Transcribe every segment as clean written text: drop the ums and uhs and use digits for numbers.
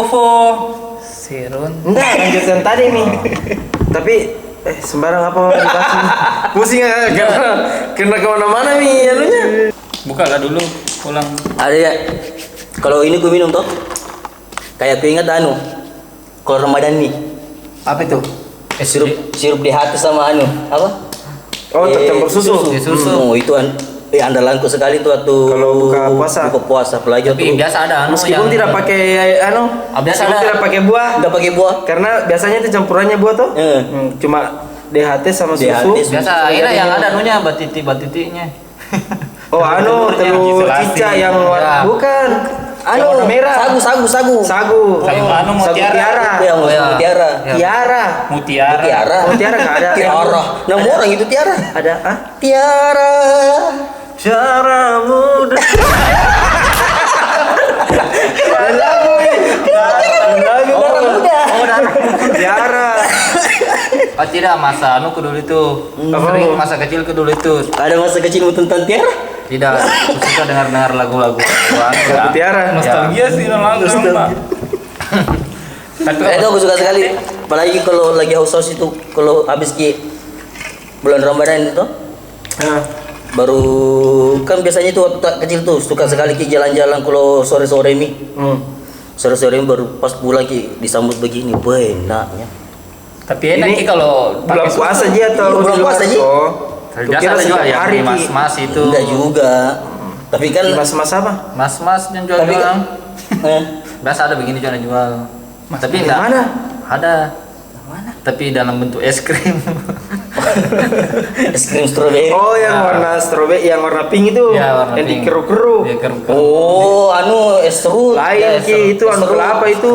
Vovo. Serun. Enggak, lanjutan tadi nih. Tapi sembarang apa mau dibahas nih? Pusing kena kemana-mana nih anunya. Buka lah dulu, pulang. Ada ya. Kalau ini gue minum toh. Kayak gue ingat kalau Ramadan nih. Apa itu? Sirup DHT sama apa? Oh, tercampur susu. Susu. Oh, itu andalanku sekali tuh waktu Kalau buka puasa. apalagi Tapi tuh. biasa ada Meskipun tidak pakai biasa meskipun ada. tidak pakai buah. Enggak pakai buah. Karena biasanya itu campurannya buah tuh. Cuma DHT sama susu. DHT. Biasa ini yang ada batiti-batitinya. Oh, telur cica yang bukan. Warna merah. Sagu. Sagu. Mutiara. Itu yang mutiara. Tiara. Mutiara enggak ada. Tiara. Nama orang itu Tiara. Ada Tiara. Cara muda. Lagu Orang muda. Tiara. Oh tidak, masa dulu itu. Sering masa kecil dulu itu. Ada masa kecilmu tentang Tiara? Tidak, aku suka dengar lagu-lagu. Lagu Tiara. Nostalgia sih lagu. Itu aku suka sekali. Apalagi kalau lagi haus-haus itu, kalau habis bulan Ramadan itu, baru kan biasanya itu waktu kecil tuh suka sekali jalan-jalan kalau sore-sore mi. Sore-sore baru pas pulang disambut begini, enaknya. Tapi enak kalau bulan puasa aja atau bulan puasa aja. Oh. Biasa ada juga ya mas-mas itu. Enggak juga. Tapi kan mas-mas apa? Mas-mas yang jual-jual. Biasa ada begini jual. Tapi enggak. Mana? Ada. Mana? Tapi dalam bentuk es krim. es krim stroberi. Oh, yang warna stroberi, yang warna pink itu. Ya, warna yang pink. dikeruk-keruk. Ya, keruk-keruk. Oh, es serut. Lain itu kelapa itu.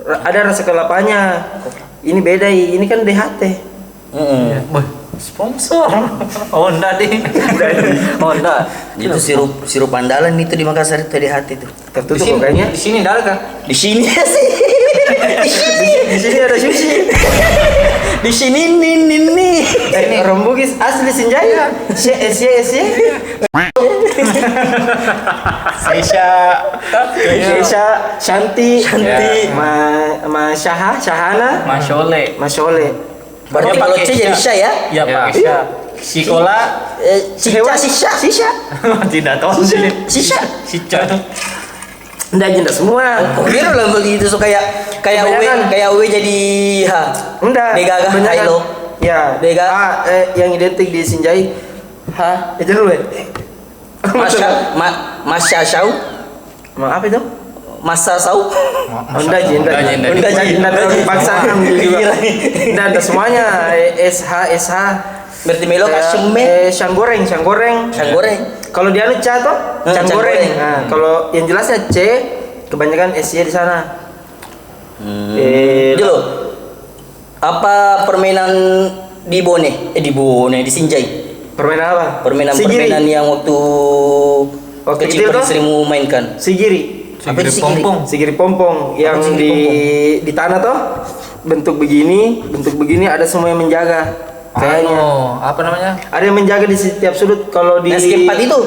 Ada rasa kelapanya. Ini beda, ini kan DHT. Sponsor. Oh, enggak deh. Oh, enggak. Itu sirup andalan itu di Makassar itu DHT itu. Tertutup kayaknya. Di sini enggak ada. Di sini sih. Di sini ada sushi. Di sini nih. Orang Bugis asli Sinjaya. Sia. Sesha, Shanti, Shahana, Mashole. Berarti kalau C jadi Sya ya? Iya, pakai Sya. Sikola, Sisha. tidak tahu sih. Sisha. Enggak jenda semua. Kira lah begitu so kayak W jadi H. Enggak. Dega Hailo. Ya, Dega. Yang identik di Sinjai. Itu dulu ya. Masya Syau. Apa itu? Masa Sau. Enggak dipaksakan juga. Enggak ada semuanya. SH. Berarti Melo Kasume. Syang goreng. Kalau dia anu ca toh, Syang goreng. Nah, kalau yang jelasnya C, kebanyakan SY di sana. Dulu. Apa permainan di Sinjai? Permainan apa? Permainan yang waktu kecil toh? sering mainkan. Sigiri. Apa itu Sigiri pompong yang di tanah toh bentuk begini ada semua yang menjaga. Kayaknya apa namanya? ada yang menjaga di setiap sudut. Kalau di segi 4 itu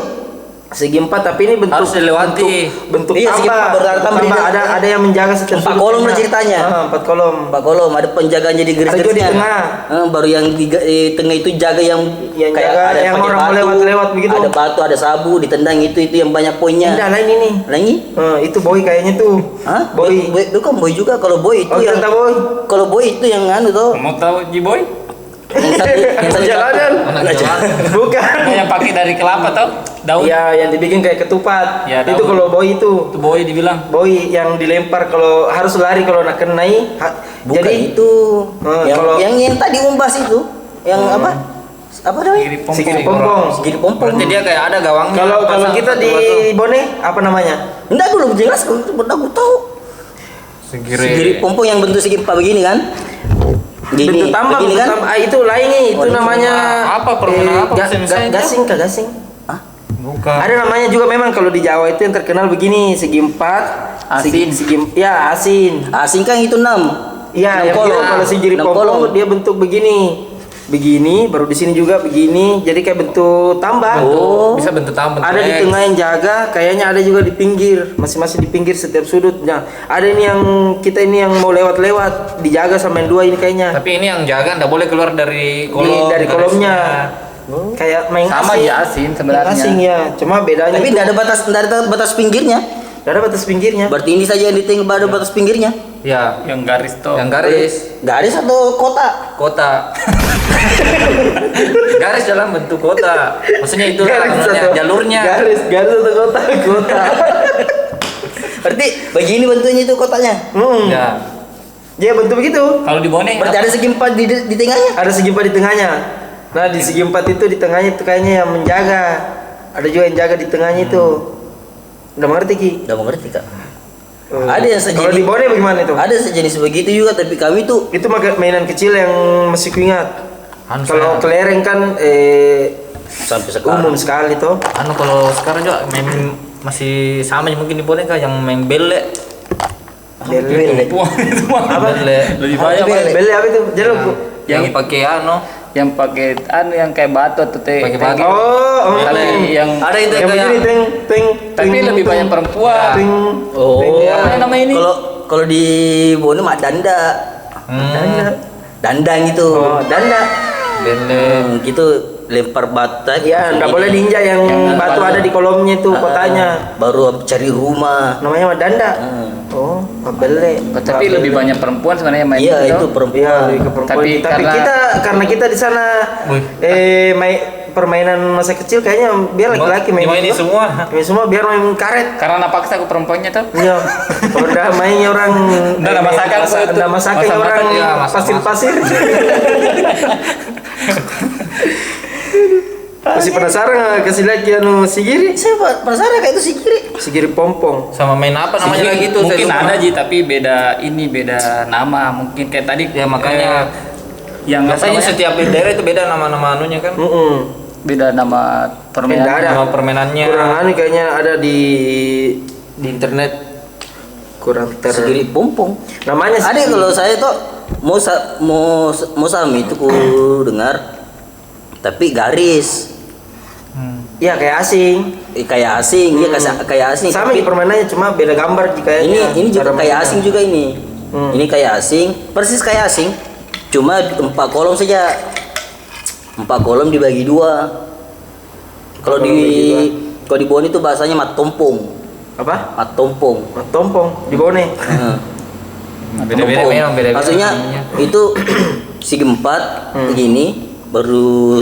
segi 4, tapi ini bentuk harus dilewati. bentuk Iya, segi tambah. 4 tambah. Ada yang menjaga setiap 4 kolom lah ceritanya. 4 kolom. 4 kolom ada penjagaan jadi Ada juga di garis-garisnya. tengah. Baru yang di tengah itu jaga yang kayak jaga ada yang pakai orang mau batu, lewat begitu. Ada batu, ada sabu, ditendang itu yang banyak poinnya. Enggak, lain ini. Lagi? Itu boy kayaknya tuh. Hah? Boy. Bukan boy juga. Kalau boy itu yang Ternyata boy. kalau boy itu yang tuh. Mau tahu Jiboy? Yang tadi Jalanan. Bukan. Yang pakai dari kelapa tau? Daun. Iya, yang dibikin kayak ketupat. Ya, itu daun. kalau boy itu. Itu boy dibilang. Boy yang dilempar kalau harus lari kalau nak kenai. Bukan Jadi itu. kalau- yang tadi umbas itu. Yang apa? Apa namanya? Sigiri pompong. Segini pompong. Berarti dia kayak ada gawangnya. Kalau kita di Bone apa namanya? Enggak dulu jelas kalau itu aku tahu. Segiri pompong yang bentuk segi empat begini kan? Gini, Bentuk tambang, begini kan? itu lain nih, itu namanya apa, permainan apa? Misalnya gasing. Bukan. Ada namanya juga memang kalau di Jawa itu yang terkenal begini, segi 4, Asin. asin. Asing kan itu 6. Iya, Enam kolom. kalau sigiri Enam pompong kolom. dia bentuk begini. begini, baru di sini juga begini. Jadi kayak bentuk tambah. Bisa bentuk tambah. Ada di tengah yang jaga, kayaknya ada juga di pinggir, masing-masing di pinggir setiap sudut. Nah, ada ini yang kita ini yang mau lewat-lewat dijaga sama yang dua ini kayaknya. Tapi ini yang jaga nggak boleh keluar dari kolom. Dari kolomnya. Kayak main Sama asing. aja asin sebenarnya. Asing ya, cuma bedanya Tapi itu tidak ada batas pinggirnya. nggak ada batas pinggirnya. Berarti ini saja yang di tengah ada batas pinggirnya. Ya, Yang garis tuh. yang garis Garis atau kotak? kota. Garis dalam bentuk kota. Maksudnya itu atau- jalurnya. Garis atau kota. Berarti begini bentuknya itu kotaknya. Ya. Ya bentuk begitu. Kalau di Bone Berarti ada segi empat di tengahnya. Ada segi empat di tengahnya. Nah di segi empat itu di tengahnya itu kayaknya yang menjaga. Ada juga yang jaga di tengahnya itu. Udah mengerti Ki? Udah mengerti kak. Ada yang Kalau di sejenis. Bone bagaimana itu? Ada sejenis begitu juga, tapi kami tuh Itu mainan kecil yang masih kuingat. Anu Kalau saya- kelereng kan sampai sekarang. umum sekali toh. Anu kalau sekarang juga main masih sama mungkin di boneka yang main bele. Bele. perempuan itu mah. Apa? Bele. Lebih banyak Bele. Pak. Bele apa itu? Jalan Bu. Yang pakai anu, Yang pakai anu yang kayak batu atau Pakai batu. Oh, Ada yang ada itu yang kayak begini ting ting. tapi ting, lebih ting, banyak perempuan. Ting. Oh, ting, ya. Apa namanya ini? Kalau di Bone mah danda, Danda. dandang gitu. Oh, danda. bele. Gitu lempar batu. Ya, nggak boleh diinjak yang batu ada di kolomnya itu kotanya. Baru cari rumah. Namanya mah danda. Oh, bele. Tapi lebih banyak perempuan sebenarnya main Iya itu Iya, perempuan. lebih ke perempuan. Tapi Tapi karena kita di sana Wih. permainan masa kecil kayaknya biar laki-laki main Dimainin itu. semua. Main semua biar main karet. Karena napaksa ke perempuannya tuh. Iya. Kalau udah mainnya orang Udah ada masakan kok itu. udah masakan Masak-masak, orang iya, masak-masak. pasir-pasir. Masih penasaran nggak kasih lagi anu sigiri? Saya penasaran kayak itu sih kiri. Sigiri pompong. Sama main apa namanya lagi tuh? Mungkin saya lupa. ada Ji, tapi beda nama. Mungkin kayak tadi Ya makanya yang apa biasanya namanya? setiap daerah itu beda nama-nama anunya kan. Beda nama permainan. Beda ada. Nama permainannya. Kurang anu kayaknya ada di internet. Kurang Segiri pompong. namanya Ada kalau saya tuh mau sami itu ku dengar, tapi garis. ya kayak asing. Kayak asing, dia kayak asing. Sama tapi permainannya cuma beda gambar kayaknya. ini juga cara kayak mainnya. asing juga ini. Ini kayak asing, persis kayak asing. Cuma 4 kolom saja. 4 kolom dibagi 2. Kalau di Bone itu bahasanya mat tompong. Apa? Mat tompong. Tompong di Bone. Heeh. Beda-beda Tompong. memang beda-beda. Maksudnya namanya. itu segi 4 begini, baru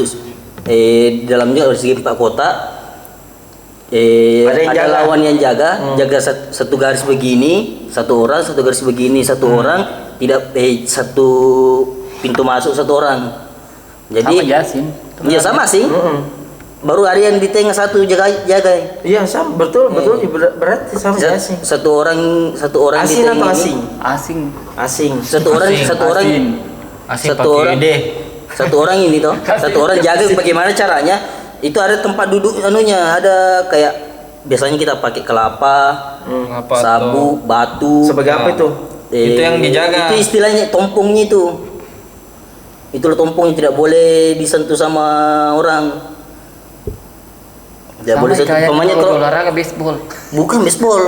di dalamnya ada segi 4 kotak. Ada yang Ada jaga. lawan yang jaga satu garis begini, satu orang, satu garis begini, satu orang, tidak satu pintu masuk satu orang. Sama Jadi Jasin. ya sama sih. Baru ada yang di tengah satu jaga. Iya sama betul berarti sama ya asing. Satu orang di Asing tengah atau ini. asing? Asing. Asing. Satu orang Asing, satu orang Asin. Asing satu pakai orang. ide. Satu orang ini toh, satu orang jaga bagaimana caranya? Itu ada tempat duduk anunya, ada kayak biasanya kita pakai kelapa, Apa sabu, batu. Sebagai apa itu? Itu yang dijaga. Itu istilahnya tompongnya itu. Itu loh tompongnya tidak boleh disentuh sama orang. Tidak boleh sentuh. kayak Pemainnya kalau kalau olahraga baseball. bukan baseball.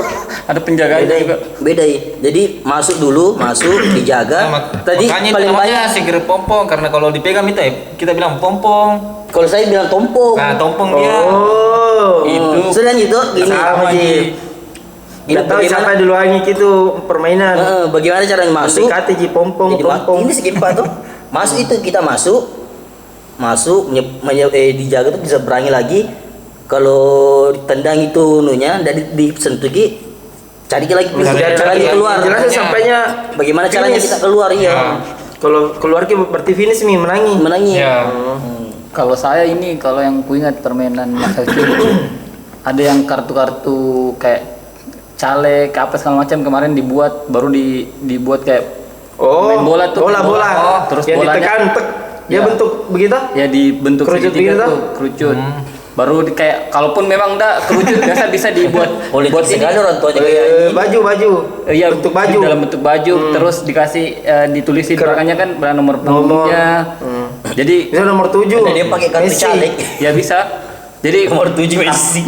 Ada penjaganya Beda, juga. beda ya. Jadi masuk dulu, dijaga. Tadi makanya itu paling namanya banyak. segera pompong karena kalau dipegang itu ya kita bilang pompong. Kalau saya bilang tompong. Nah, tompong dia. Oh. Itu. Sedang itu gini. Sama Ji. Ini Nggak tahu bagaimana- siapa dulu lagi gitu permainan. Bagaimana caranya masuk? Dekati Ji pompong Jadi, pompong. ini segi 4 tuh. Masuk itu kita masuk dijaga tuh bisa berangi lagi. Kalau ditendang itu nunya dari disentuh ki cari lagi Cari keluar. Jelasnya sampainya Bagaimana caranya finish. kita keluar Ya. ya? Kalau keluar ki berarti finish nih menangi. Menangnya. Ya. Kalau saya ini kalau yang kuingat permainan masa kecil ada yang kartu-kartu kayak caleg apa segala macam kemarin dibuat baru dibuat kayak Oh. main bola tuh. Bola. Oh, terus yang bolanya ditekan tek. Dia Ya. bentuk begitu? ya dibentuk Kerucut segitiga begitu? tuh kerucut. Baru kayak kalaupun memang enggak kerucut biasa bisa dibuat Politik buat ini. sekali orang tuanya kayak ini. Baju. Iya, bentuk baju. dalam bentuk baju terus dikasih ditulisin belakangnya kan nomor panggungnya. Jadi Bisa nomor 7. Karena dia pakai kartu caleg. ya bisa. Jadi Nomor 7 Messi.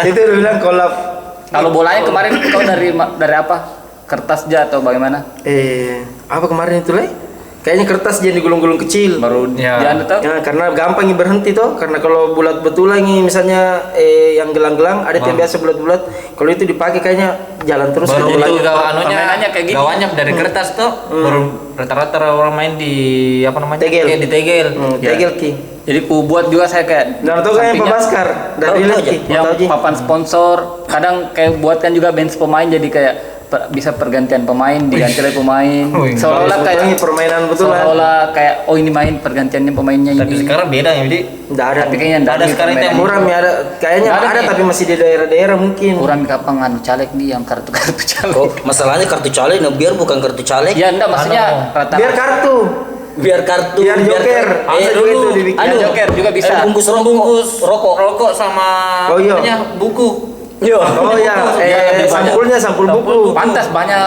Itu udah bilang kolab. kalau bolanya kemarin kau dari apa? Kertas aja atau bagaimana? Apa kemarin itu, Le? Kayaknya kertas jadi digulung-gulung kecil. Baru Ya. jangan tahu. Ya, karena gampang nih berhenti toh. Karena kalau bulat betulan nih misalnya yang gelang-gelang ada yang biasa bulat-bulat. Kalau itu dipakai kayaknya jalan terus. Baru Jadi, itu permainannya kayak gini. gawannya dari kertas tuh. Baru rata-rata orang main di apa namanya? Tegel. Kayak di tegel. tegel ki. Jadi ku buat juga saya kayak Dan tahu kan yang sampingnya Baskar dari Tahu Lihat aja. ki. yang Tahu, Ji. papan sponsor. Kadang kayak buatkan juga bench pemain jadi kayak bisa pergantian pemain diganti oleh pemain. Wih, Seolah-olah Ini kayak permainan betulan. seolah-olah kayak oh ini main pergantiannya pemainnya Tapi ini. sekarang beda ya, jadi Nggak ada. Tapi kayaknya Nggak ada dari sekarang itu yang permainan. Kurang ya ada. Kayaknya Nggak ada ada nih. tapi masih di daerah-daerah mungkin. Kurang kapan anu caleg nih yang kartu-kartu caleg. Oh, masalahnya kartu caleg, nah biar bukan kartu caleg. Ya enggak maksudnya rata Biar kartu. Biar kartu, Biar joker. Ada juga itu dibikin. Anu, joker juga bisa. Bungkus rokok. rokok sama Oh, iya. apanya, buku. Yo. Oh ya, lebih banyak. sampul buku. Pantas banyak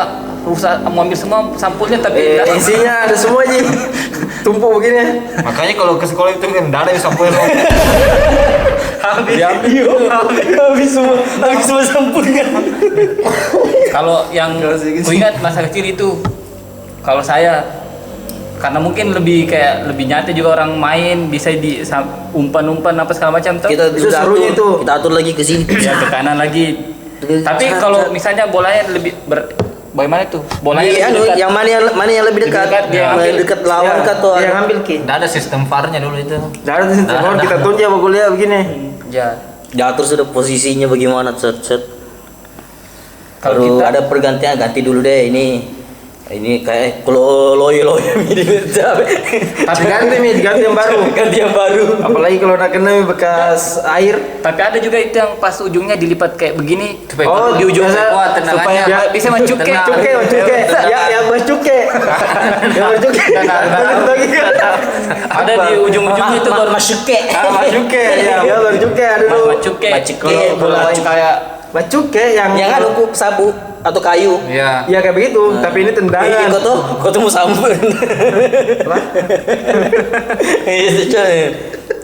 usaha mau ambil semua sampulnya tapi enggak. Isinya ada semua Ji. Tumpuk begini. Makanya kalau ke sekolah itu kan enggak ada yang sampai Habis semua sampulnya. Kalau yang ku ingat masa kecil itu kalau saya karena mungkin lebih nyata juga orang main bisa di umpan-umpan apa segala macam tuh. Kita Itu udah serunya atur, itu. kita atur lagi ke sini. Ya ke kanan lagi. Tapi kalau misalnya bolanya lebih bagaimana itu? Bolanya Iya, lebih dekat. yang mana yang lebih dekat? Lebih dekat, dia Yang ambil. dekat lawan kah atau Yang ambil ki. Enggak ada sistem VAR-nya dulu itu. Nggak ada di situ. Mohon kita tunjuk apa kuliah begini. Ya. diatur sudah posisinya bagaimana set. Kalau Kalau kita- ada pergantian ganti dulu deh ini kayak kalau loyo Tapi diganti yang baru. ganti yang baru. Apalagi kalau nak kena bekas air. Tapi ada juga itu yang pas ujungnya dilipat kayak begini. Supaya di ujung biasa kuat tendangannya. supaya bisa mencuke. Tenang. cuke. Ya, yang bercuke. Yang bercuke. Ada di ujung-ujungnya itu baru masuke. Bercuke. Ya, bercuke ada dulu. Macuke. Macuke. Kalau bola kayak Bercuke yang Yang ada sabu atau kayu. Iya. ya kayak begitu, tapi ini tendangan. Kau tuh mau sambun. Apa? Iya, coy.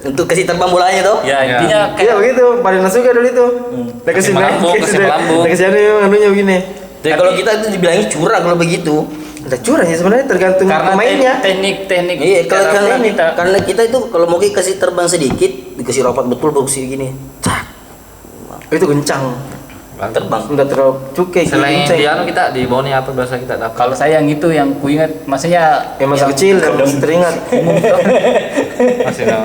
Untuk kasih terbang bolanya tuh. ya Ya. intinya Iya kayak begitu, paling suka dulu itu. Udah kesini, melambung, kasih melambung. kesini anunya begini. Jadi kalau kita itu dibilangnya curang kalau begitu. Udah curang sih sebenarnya tergantung karena pemainnya. teknik Iya, kalau cara karena kita itu kalau mau kasih terbang sedikit, dikasih rapat betul bagus gini. Cak, Itu kencang. terbang. Udah terlalu cuke Selain kencang. di anu kita di bawahnya apa biasa kita dapat. kalau saya yang itu yang ku ingat maksudnya Yang masih kecil, yang masih teringat. Masih tahu.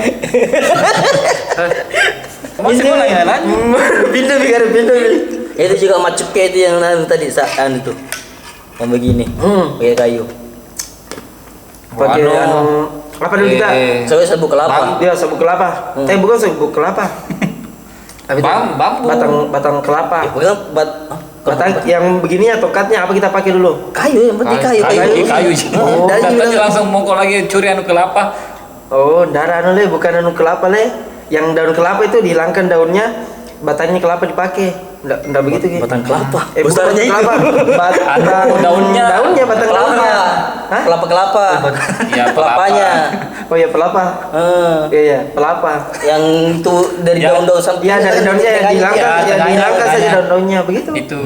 Masih bola ya, lanjut. Pindah biar pindah. Itu juga macuke itu yang tadi saat itu. Yang begini. Pakai kayu. Pakai anu apa dulu kita? Saya sabuk kelapa. Dia sabuk kelapa. Bukan sabuk kelapa. Tapi itu Bambu. batang kelapa. Bukan Batang yang begini ya tokatnya apa kita pakai dulu? kayu, yang penting kayu. kayu Oh, dari katanya juga- langsung mongkol lagi curi anu kelapa. Oh, darah anu le, bukan anu kelapa le. Yang daun kelapa itu dihilangkan daunnya, batangnya kelapa dipakai. Enggak begitu gitu. Batang kelapa. Bukan Besarnya itu. kelapa. Batang Daunnya. Daunnya batang Kelapa. daunnya. Hah? Kelapa. Ya, Kelapanya. Oh ya pelapa. Iya ya, pelapa. Yang itu dari Ya. daun-daun sampai Iya dari daunnya yang dihilangkan, ya, yang tengahnya, dihilangkan saja tengahnya. daun-daunnya begitu. Itu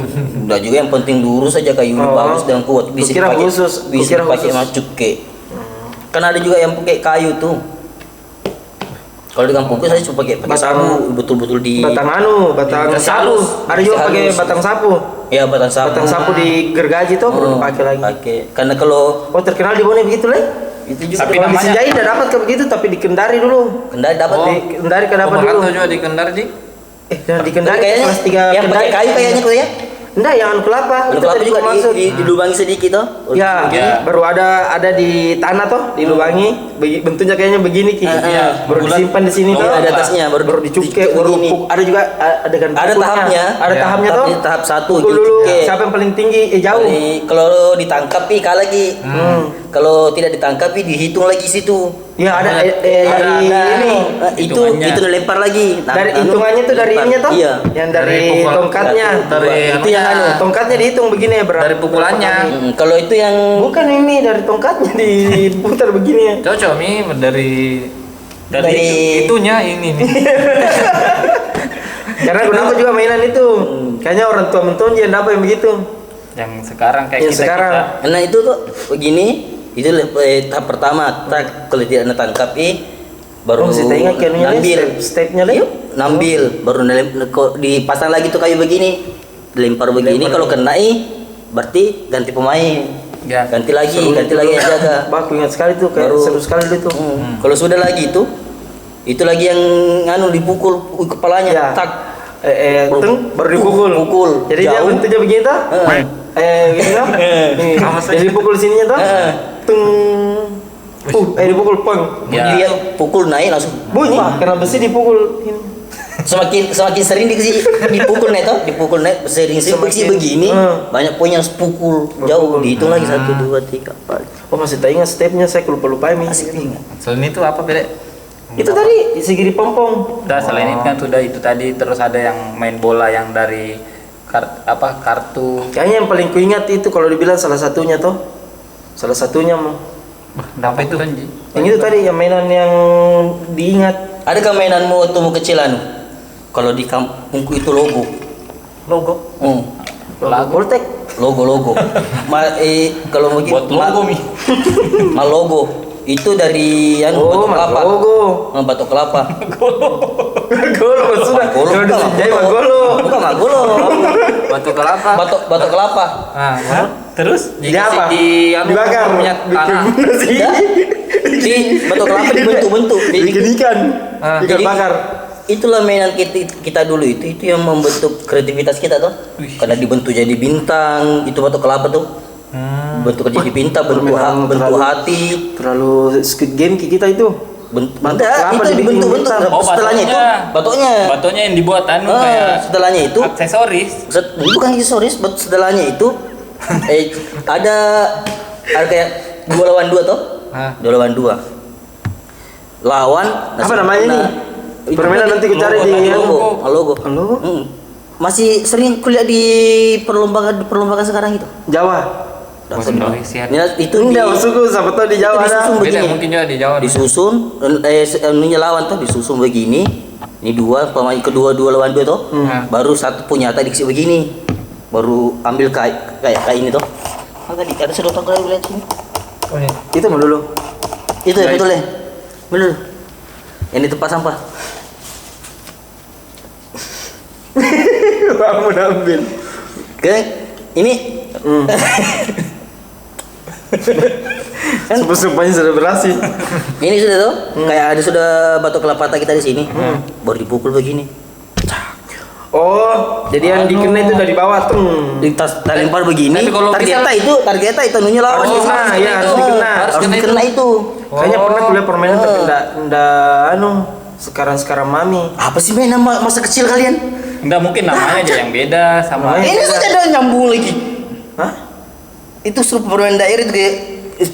udah juga yang penting lurus saja kayunya Oh. bagus dan kuat bisa Kukira dipakai khusus, bisa kukira dipakai khusus. macuke. Kan ada juga yang pakai kayu tuh. Kalau di kampungku saya cuma pakai Batang- sapu betul-betul di Batang anu, batang Dikasih sapu. halus. Ada juga Dikasih pakai halus. batang sapu. ya batang sapu. Batang sapu di gergaji tuh perlu dipakai lagi. Pakai. Karena kalau Oh terkenal di Bone begitu le. itu juga Tapi Kalau di namanya- Sinjai udah dapat kayak begitu, tapi di Kendari dulu. kendali dapat Oh. deh. Di Kendari kan dapat dulu. Pembantu juga di Kendar di. Jangan di Kendari Kayaknya kelas 3 yang pakai kayu kayaknya kok ya. Enggak, yang anu kelapa. Kalau Itu kelapa tadi juga gua maksud. dilubangi sedikit toh. Ya, Ya. baru ada di tanah toh, dilubangi. Bentuknya kayaknya begini ki. Iya. Baru disimpan di sini Oh, toh. ada atasnya baru dicuke, baru begini. ada juga adegan Ada pukulnya. tahapnya. Ada Ya. tahapnya toh. Tapi tahap 1 Pukul dulu. dicuke. Siapa yang paling tinggi jauh. Kalau ditangkap kalah lagi. Kalau tidak ditangkap dihitung lagi situ. Ya ada dari ini. Itu Hitungannya. itu dilempar lagi. Nah, Dari anu, hitungannya tuh dari lempar. ininya toh? Iya. Yang Dari dari pukul- tongkatnya. dari itu yang anunya. anu, tongkatnya dihitung begini ya, berapa? Dari pukulannya. Kalau itu yang Bukan ini dari tongkatnya diputar begini ya. Cocok Mi dari Dari- itunya ini nih. Karena kenapa juga mainan itu? Kayaknya orang tua mentua yang dapat yang begitu. Yang sekarang kayak Yang kita sekarang. karena itu tuh begini, itu tahap pertama. Tak kalau tidak anda tangkap baru Oh, saya ingat kan nambil. stepnya Yuk, leh. nambil baru kok dipasang lagi tuh kayu begini. Dilempar begini Lempar kalau lagi. kena berarti ganti pemain. Ya. Ganti lagi, Seru ganti itu lagi dulu. yang jaga. Bah, aku ingat sekali tuh kayak Baru- seru sekali dulu tuh. Kalau sudah lagi itu lagi yang anu dipukul kepalanya. Ya. Tak. Teng, baru dipukul. Pukul. Jadi dia Jauh. bentuknya begini tuh. Gini tuh. Nih, jadi dipukul sininya tuh. Teng. Dipukul peng. Ya. Dia pukul naik langsung Bunyi karena besi dipukul ini. semakin sering dipukul naik sering besi begini banyak poin yang pukul jauh Berpukul. dihitung lagi 1 2 3 4 Oh masih tak ingat stepnya, saya lupa ini. masih ingat. Selain itu apa Bede? Itu tadi segiri pompong. Udah selain itu kan sudah itu tadi, terus ada yang main bola yang dari kartu. Kayaknya yang paling kuingat itu kalau dibilang salah satunya toh. Salah satunya mau. Apa itu? Yang itu tadi yang mainan yang diingat. Ada kah mainanmu waktu mu kecil anu kalau di kampungku itu logo Logo. Voltek. logo kalau mau Buat logo Mi. logo itu dari Oh, batok kelapa logo. batok kelapa Golo maksudnya. Golo Kalau bukan, disejai mah golo. bukan magolo Batu kelapa. batok kelapa Ah, Terus Jadi apa? di Dibakar. minyak tanah. Nasi. ya di batok kelapa dibentuk-bentuk Bikin ikan. Ah, Ikan jadi- bakar. itulah mainan kita dulu itu yang membentuk kreativitas kita tuh karena dibentuk jadi bintang itu batok kelapa tuh bentuk jadi bintang bentuk Permainan bentuk terlalu- hati Terlalu Squid Game kita itu. bentuk Batok kelapa itu dibikin dibentuk bintang. Oh, setelahnya itu batonya. batoknya Batonya yang dibuat kayak setelahnya itu aksesoris. bukan aksesoris setelahnya itu ada kayak 2 lawan 2 toh Ah. 2 lawan 2 lawan Apa namanya nih? Permainan nanti ku cari di logo logo Logo? masih sering kuliah di perlombaan sekarang itu Jawa. Indonesia. ya, itu Enggak, maksudku siapa tahu di Jawa ada. disusun Beda begini mungkin juga di Jawa. disusun anunya lawan tuh disusun begini ini pemain kedua lawan 2 toh baru satu punya diksi begini baru ambil kayak ini toh tadi ada sedotan kalau lihat sini Itu mau dulu. itu ya betul ya betul yang di tempat sampah Kamu ambil. oke ini Sumpah-sumpahnya sudah berhasil. ini sudah tuh kayak ada sudah batok kelapa kita di sini baru dipukul begini Oh, jadi yang dikena itu dari bawah tuh. di tas lempar begini Tapi kalau targetnya itu anunya lawan Harus dikena, ya, harus dikena. harus dikena itu Kayaknya pernah kuliah permainan tapi enggak sekarang mami. apa sih main nama masa kecil kalian Enggak, mungkin namanya aja yang beda sama. Namanya- ini saja ada nyambung lagi Hah? itu suruh permainan daerah itu kayak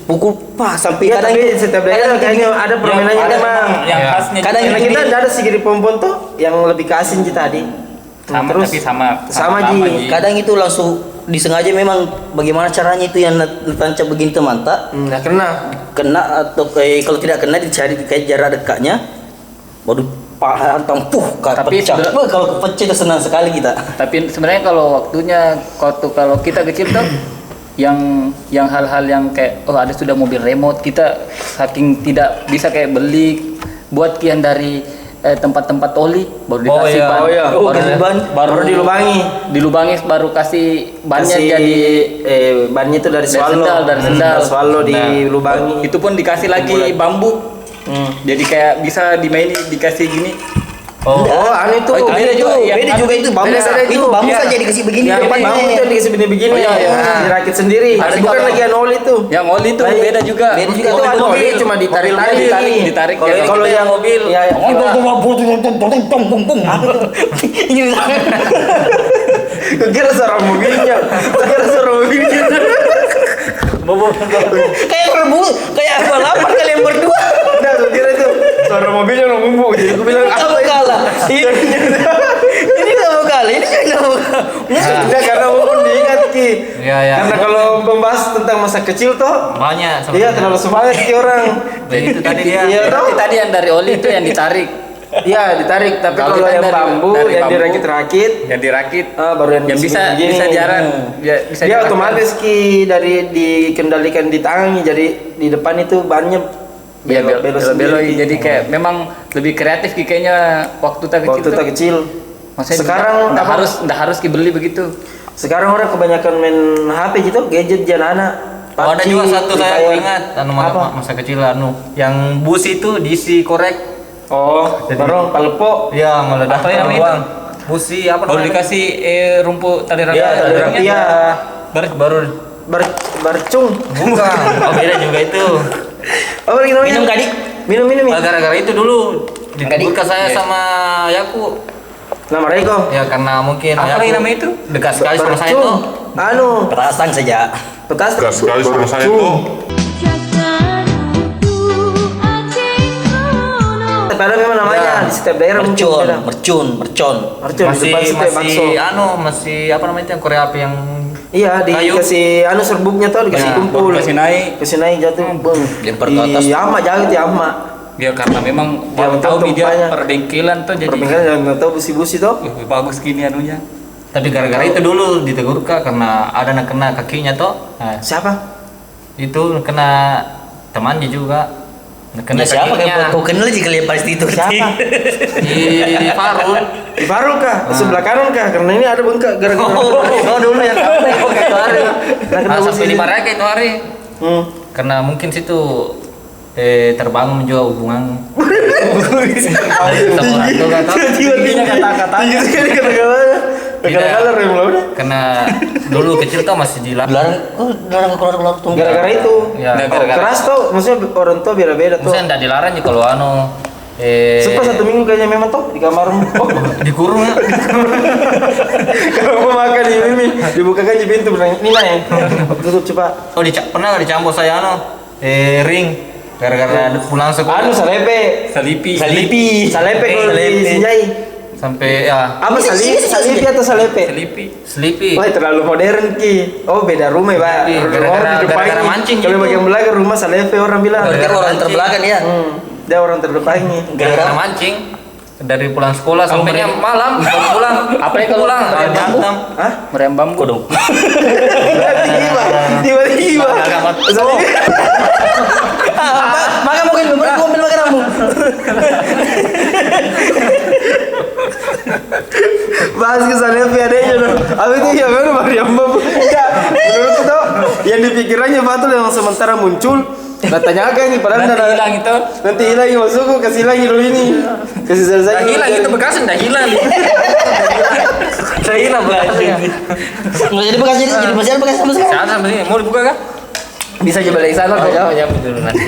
pukul pas sampai Iya, tapi setiap daerah kayaknya ada permainannya ada memang. yang Ya. khasnya Kadang juga. Karena kita enggak ada segiri pompon tuh yang lebih ke asin kita tadi. sama Terus tapi sama Ji. kadang itu langsung disengaja memang bagaimana caranya itu yang tancap begini teman tak Enggak kena. kena atau kalau tidak kena dicari kayak jarak dekatnya baru hantam Tapi pecah. sebenarnya- Kalau kepecah itu senang sekali kita. Tapi sebenarnya kalau waktunya kalau kita kecil tuh yang hal-hal yang kayak ada sudah mobil remote, kita saking tidak bisa kayak beli buat kian dari tempat-tempat oli baru dikasih ban. oh iya. Oh, kasih ban. Baru dilubangi baru kasih bannya Kasih jadi bannya itu dari swallow. dari sendal. Swallow Nah, dilubangi. itu pun dikasih lagi bambu. Jadi kayak bisa dimainin dikasih gini. Oh, anu itu. Oh, itu Beda juga, yang beda juga itu bambu. beda Itu bambu Iya. saja dikasih begini Ya, depannya. bambu itu dikasih begini-begini. Oh, iya, iya. Dirakit sendiri. Ada Bukan kalau- lagi anu oli itu. Yang oli itu Lain. beda juga. Beda juga. Itu anu oli cuma ditarik-tarik. Ditarik. Kalau Ya, kalau kita yang mobil. ya, ya. Ini Kira suara mobilnya. Kira suara mobilnya. kayak berbulu, kayak balapan kalian berdua. Nah, mobilnya nunggu. Jadi aku bilang Kamu apa itu? kalah. Ini kamu kalah. Ini juga kamu kalah. Enggak, karena mumpun diingat Ki. Iya, iya. Karena kalau membahas tentang masa kecil toh, Banyak sama iya terlalu semangat Ki orang. Nah, itu tadi dia. Iya toh? Berarti tadi yang dari oli itu yang ditarik. Iya ditarik, tapi Kalau kalau kita yang dari- bambu dari yang bambu. dirakit-rakit, Yang dirakit. baru yang bisa begini. bisa diarah. Bisa Dia diarahkan. otomatis Ki dari dikendalikan di tangan, jadi di depan itu bannya Iya, belok belok. sendiri, Ki. Jadi kayak memang lebih kreatif Ki, kayaknya waktu tak kecil. Waktu tak tuh. kecil. Maksudnya Sekarang nggak apa? harus dibeli begitu. Sekarang orang kebanyakan main HP gitu, gadget jangan anak. Oh, ada juga satu saya ingat Apa? masa kecil yang bus itu diisi korek. Oh, barong palpo. Ya, meledak Apa yang uang. Busi apa Baru namanya? dikasih rumput tali Iya, rafia. tali rafia. Baru Barcung. bukan. Oh, beda juga itu. Apa lagi namanya? Minum kadi. Minum. Gara-gara itu dulu ditegur saya sama Yaku. Nama Reko. Ya karena mungkin Apa lagi Yaku namanya itu? dekat sekali sama saya Barcung. tuh. Anu, Perasaan saja. petas. Dekat sekali sama saya tuh. Padahal memang namanya Ya. di setiap daerah mungkin Mercun, beda. mercun. Mercun di Masih depan setiap bakso. masih apa namanya itu yang Korea api yang Iya, kayu. dikasih anu serbuknya tuh dikasih Ya, kumpul. baru kasih naik. Kasih naik jatuh. Bung. Lempar ke atas. Iya, ama jauh ti ama. Dia karena memang Dia baru tahu untung nih dia tempatnya. perbengkelan tuh jadi Perbengkelan yang nggak tahu busi-busi tuh. bagus gini anunya. tapi gara-gara itu dulu ditegur Kak karena ada yang kena kakinya toh. Nah, Siapa? itu kena temannya juga. Kena Ya, siapa kakinya. kau kenal jika lihat pasti itu. Siapa? Di Farul. Di Farul kah? Sebelah kanan kah? Karena ini ada bengkak gara-gara. Oh dulu yang kamu itu hari. Nah, kena Nah, busi. sampai dimarahin itu hari. Karena mungkin situ terbangun juga hubungan sama orang tua kan. Tiba-tiba kata-katanya. tinggi sekali kata-katanya. Kata-kata rem lah udah. Karena dulu kecil tuh masih dilarang. Dilarang keluar tuh. Gara-gara itu. Ya, Oh, gara-gara. keras tuh, maksudnya orang tua beda-beda tuh. Maksudnya enggak dilarang ya kalau Sempat 1 minggu kayaknya memang tuh di kamarmu. Oh, dikurung ya. kalau mau makan di Mimi, dibukakan di pintu bilang, "Nina ya." Tutup cepat. Oh pernah nggak dicampur saya ring gara-gara pulang sekolah Anu salepe. Selipi. Salipi. Salepe kalau Salepe. di Sinjai. sampai ya Apa salipi atau salepe? Selipi. selipi. Wah, terlalu modern Ki. Oh, beda rumah, Pak. Iya, Rumah gara-gara- di depan gara-gara ini. mancing Kalau gitu. bagian belakang rumah salepe orang bilang. Berarti orang terbelakang ya. Dia orang terdepan ini. gara-gara mancing dari pulang sekolah sampainya malam baru pulang. Apalagi kalau pulang meriam bambu. berantem. Hah? Meriam bambu. Kodong. Tiba-tiba. Salepe. Maka mungkin mobil makan kamu. Bahas ke salepe adanya dong. Apa itu ya memang Mariam Babu. Enggak. Menurut tuh yang dipikirannya Fatul yang sementara muncul. Nah, tanyakan nih padahal Nanti nggak ada- hilang itu. Nanti hilang masukku kasih lagi dulu ini. Kasih selesai. Udah hilang itu bekasnya udah hilang. Saya hilang bekasnya. Nggak jadi bekas jadi masih ada bekas sama sekarang. Sekarang sampai sini mau dibuka kah? Bisa coba balik sana kok. Ya betul nanti.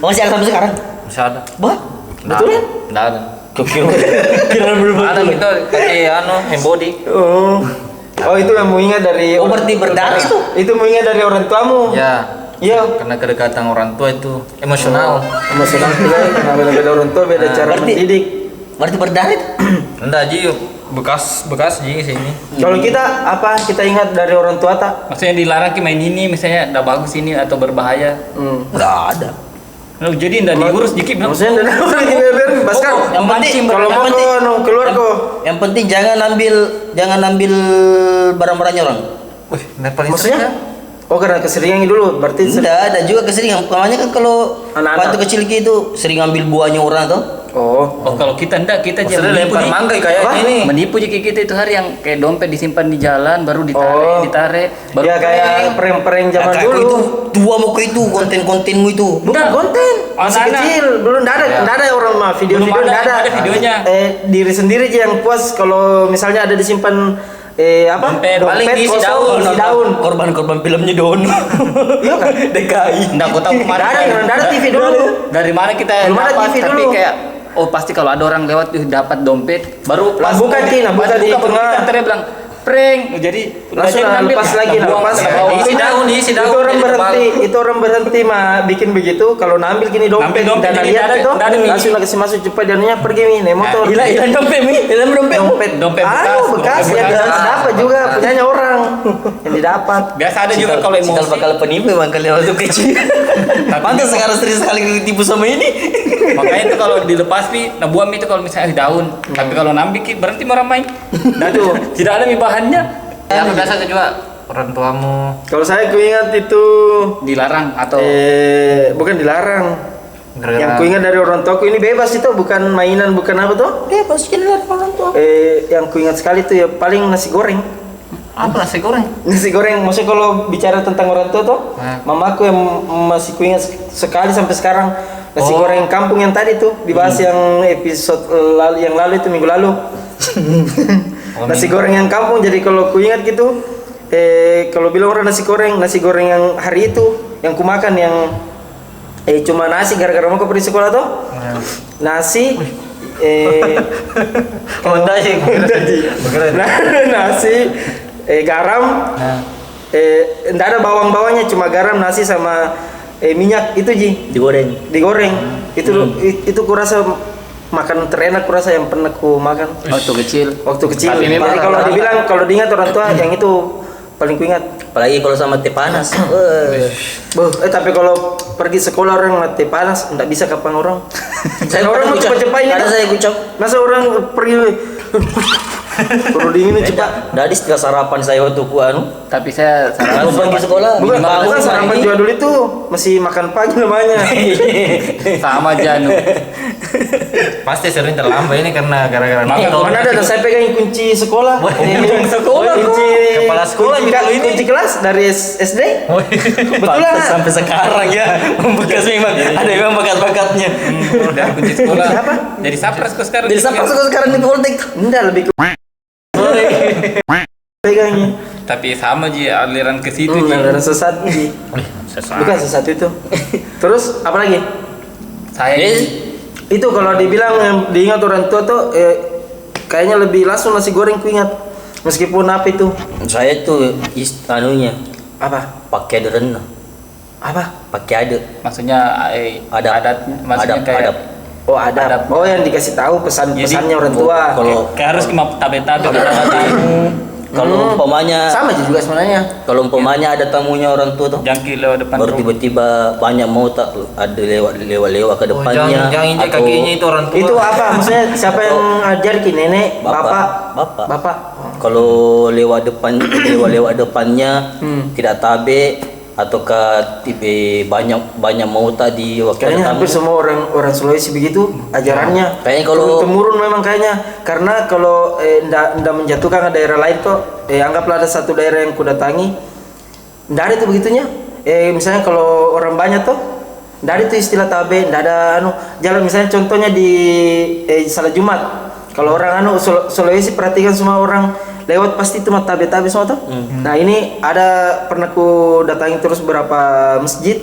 Oh, masih ada sampai sekarang. Bisa ada. Bah, betul ya? Enggak ada. Kira belum. Ada itu kayak embody. Oh. Oh, itu yang mau ingat dari Oh, berarti berdarah itu. Itu mau ingat dari orang tuamu. Ya. Iya. Karena kedekatan orang tua itu emosional. Emosional juga karena beda-beda orang tua beda cara berarti- mendidik. Berarti berdarah itu. Enggak ji bekas ji sini. Kalau kita apa kita ingat dari orang tua tak? Maksudnya dilarang ki main ini misalnya udah bagus ini atau berbahaya. Enggak ada. Lalu jadi udah diurus dikit bilang. Maksudnya dari orang ini bebas kan? Yang penting Kalau mau kau keluar kok. Yang penting jangan ambil barang-barangnya orang. Wih, yang paling Maksudnya? sering kan? Oh karena keseringan dulu berarti Tidak ada juga keseringan. Namanya kan kalau Anak-anak. waktu kecil gitu sering ambil buahnya orang tuh. Oh. Oh kalau kita enggak, kita aja Maksudnya lempar mangga kayak Apa? ini. Menipu aja kayak kita itu hari yang kayak dompet disimpan di jalan baru Oh. ditarik baru Ya kayak prank-prank zaman Kakakku dulu. itu tua mau ke itu konten-kontenmu itu. Bukan Enggak. konten, masih Anak-anak. kecil, belum ada orang mah video-video Belum nggak ada. ada videonya. Diri sendiri aja yang puas kalau misalnya ada disimpan apa? Dompet, paling isi kosong, isi daun. Korban-korban filmnya Don. Iya kan? DKI. enggak aku tahu kemarin Nggak ada TV dulu. dari mana kita Belum ada dapat TV tapi dulu. kayak oh pasti kalau ada orang lewat dapat dompet baru Lah, bukan, Ki, nah, bukan di baru tengah. kita bilang prank. Jadi langsung lepas lagi, lepas. Isi daun, isi daun. Itu orang jadi berhenti, itu orang berhenti mah bikin begitu. Kalau nambil gini dompet, Nambil dompet, dan jadi lihat ada- tuh, ada, Mi. langsung kasih masuk cepat dan pergi Mi, naik motor. Hilang dompet Mi, hilang dompet. Dompet Anu, bekas yang dapat juga punyanya orang yang didapat. Biasa ada juga kalau Cikal emosi. bakal penipu emang kali waktu kecil. Pantas sekarang sering sekali ditipu sama ini. Makanya itu kalau dilepas pi, nah buang itu kalau misalnya di daun. Tapi kalau nambil Ki, berhenti orang main. Nah tuh tidak ada mi bahannya. Ya, apa biasa juga orang tuamu Kalau saya kuingat itu Dilarang atau bukan dilarang. gara-gara Yang kuingat dari orang tuaku ini bebas itu, bukan mainan, bukan apa tuh? Bebas kan dari orang tua. Yang kuingat sekali tuh ya paling nasi goreng. apa nasi goreng? Nasi goreng, maksudnya kalau bicara tentang orang tua tuh, mamaku yang masih kuingat sekali sampai sekarang. Nasi goreng kampung yang tadi tuh dibahas yang episode yang lalu itu minggu lalu. Nasi goreng yang kampung, jadi kalau kuingat gitu, kalau bilang orang nasi goreng yang hari itu yang kumakan yang cuma nasi gara-gara mau pergi sekolah tuh. Nasi nasi garam nggak ada bawang-bawangnya, cuma garam, nasi sama minyak itu digoreng itu kurasa makan terenak kurasa yang pernah ku makan Waktu kecil. Tapi memang kalau dibilang kalau diingat orang tua yang itu paling kuingat. Apalagi kalau sama teh panas. Tapi kalau pergi sekolah orang teh panas nggak bisa kapan orang. Saya Orang mau cepat-cepat ini Ada kan? saya kucap. Masa orang pergi perlu dingin cepat. Dari setelah sarapan saya waktu ku anu. tapi saya Kalau saran pergi sekolah, Bukan, bangun bukan sarapan pagi. jual dulu itu masih makan pagi namanya. sama Janu. Pasti sering terlambat ini karena gara-gara nonton. Mana ada saya pegang kunci sekolah. sekolah, kunci Kepala sekolah kunci, gitu ini. kunci kelas dari SD. Betul lah. Pantas sampai sekarang ya. Bekas memang ada memang bakat-bakatnya. Udah kunci sekolah. Siapa? Jadi sapras kok sekarang. Jadi siapa sekarang di politik? Enggak lebih ke pegangnya. Tapi sama Ji aliran ke situ Ji. Ada sesat Ji. Bukan sesat itu. Terus apa lagi? Saya Itu kalau dibilang yang diingat orang tua tuh kayaknya lebih langsung nasi goreng kuingat. Meskipun apa itu? Saya tuh anunya Apa? pakai deren. Apa? Pakai ada. maksudnya adat maksudnya Adab, kayak adab. Oh ada. Oh yang dikasih tahu pesan-pesannya orang tua. kayak harus lima tabe-tabe Kalau umpamanya Sama juga sebenarnya. kalau umpamanya ada tamunya orang tua tuh jangkil lewat depan baru rumah. tiba-tiba banyak mau tak ada lewat ke depannya Jangan injek atau kakinya itu orang tua. Itu apa? Maksudnya siapa yang ajar ki? Nenek, bapak. bapak kalau lewat depannya tidak tabe ataukah tipe banyak mau tak di waktu Kayaknya ada hampir tamu. semua orang Sulawesi begitu ajarannya. Kayaknya kalau- temurun memang kayaknya karena kalau ndak menjatuhkan daerah lain tuh anggaplah ada satu daerah yang kudatangi ndak ada itu begitunya. Misalnya kalau orang banyak tuh ndak ada itu istilah tabe, ndak ada jalan misalnya contohnya di salat Jumat. Kalau orang Sulawesi perhatikan semua orang lewat pasti itu mah tabe-tabe semua tuh. Nah, ini ada pernah ku datangi terus beberapa masjid.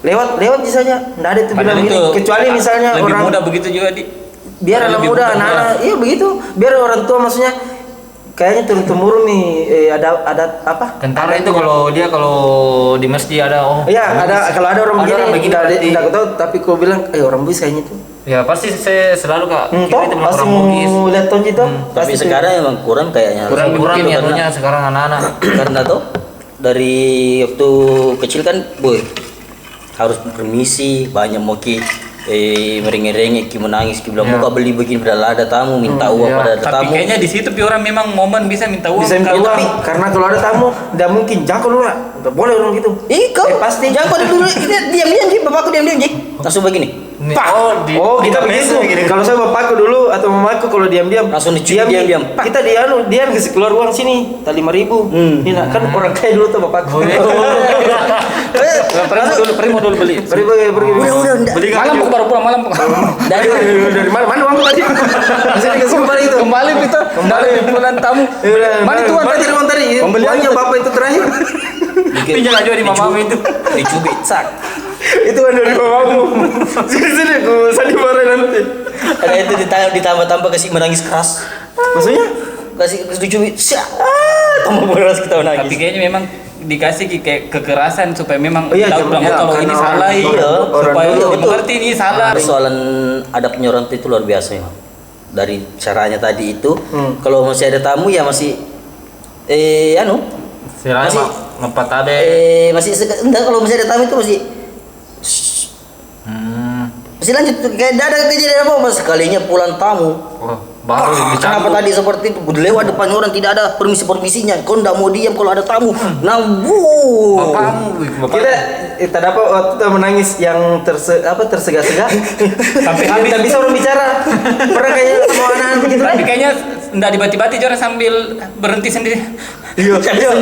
Lewat saja. Nggak ada itu bilang Padahal ini itu kecuali misalnya lebih orang muda begitu juga di biar anak lebih muda, anak-anak iya begitu. Biar orang tua maksudnya kayaknya turun temurun nih ada apa? Kentara itu kalau di masjid ada Iya, ada kalau ada orang Ada orang begini begini enggak tahu tapi ku bilang orang Bugis kayaknya itu. Ya pasti saya selalu kak Toh, kira itu memang pasti orang Bugis. mau lihat tonji tuh. Tapi sekarang emang kurang kayaknya. Kurang Karena- ya punya sekarang anak-anak. karena tuh dari waktu kecil kan boy harus permisi banyak mau ki merengek-rengek ki menangis ki bilang muka beli begini padahal ada tamu minta uang pada ada tapi tamu. kayaknya di situ pi orang memang momen bisa minta uang Bisa minta Kalau- uang karena kalau ada tamu enggak mungkin jangkau lu lah. Enggak boleh orang gitu. Kau Pasti. jangan kau dulu diam-diam Ji, bapakku diam-diam Ji. Langsung begini. Pak. Kita begitu. Kalau saya bapakku dulu atau mamaku kalau diam-diam Langsung dicium, diam-diam. Pak, kita dia kasih keluar uang sini, tali 5.000. Ini nak, kan orang kaya dulu tuh bapakku. Primo dulu beli. Pergi. Udah Beli Malam kaki. kok baru pulang malam kok. Dari mana? Mana uangku tadi? Bisa dikasih kembali itu. Kembali kita dari bulan tamu. Mana itu uang Mana tadi? tadi uang tadi? Uangnya bapak itu terakhir. Pinjam aja di mamamu itu. Dicubit sak. Itu kan dari mamamu. Sini aku sandi marah nanti. Ada itu ditambah-tambah kasih menangis keras. Maksudnya? kasih cubit, tambah beras kita Tapi nangis. kayaknya memang dikasih kayak kekerasan supaya memang Oh iya, tahu bilang, iya, kalau ini karena salah orang- iya, supaya orang dulu dia mengerti ini salah. Persoalan adabnya orang tua itu luar biasa ya. Dari caranya tadi itu, kalau masih ada tamu ya masih Siranya Masih- mempatabe. masih enggak, kalau masih ada tamu itu masih masih lanjut kayak tidak ada kejadian apa sekalinya pulang tamu. Oh, baru Kenapa dicambuk. tadi seperti itu lewat depan orang tidak ada permisinya? Kau ndak mau diam kalau ada tamu. Nah, Bapakmu. Kita dapat waktu itu menangis yang tersega-sega. Sampai Yang habis. tidak bisa orang bicara. Pernah kayak sama anak begitu kan? Tapi kayaknya enggak dibati-bati orang sambil berhenti sendiri. Iya, kalau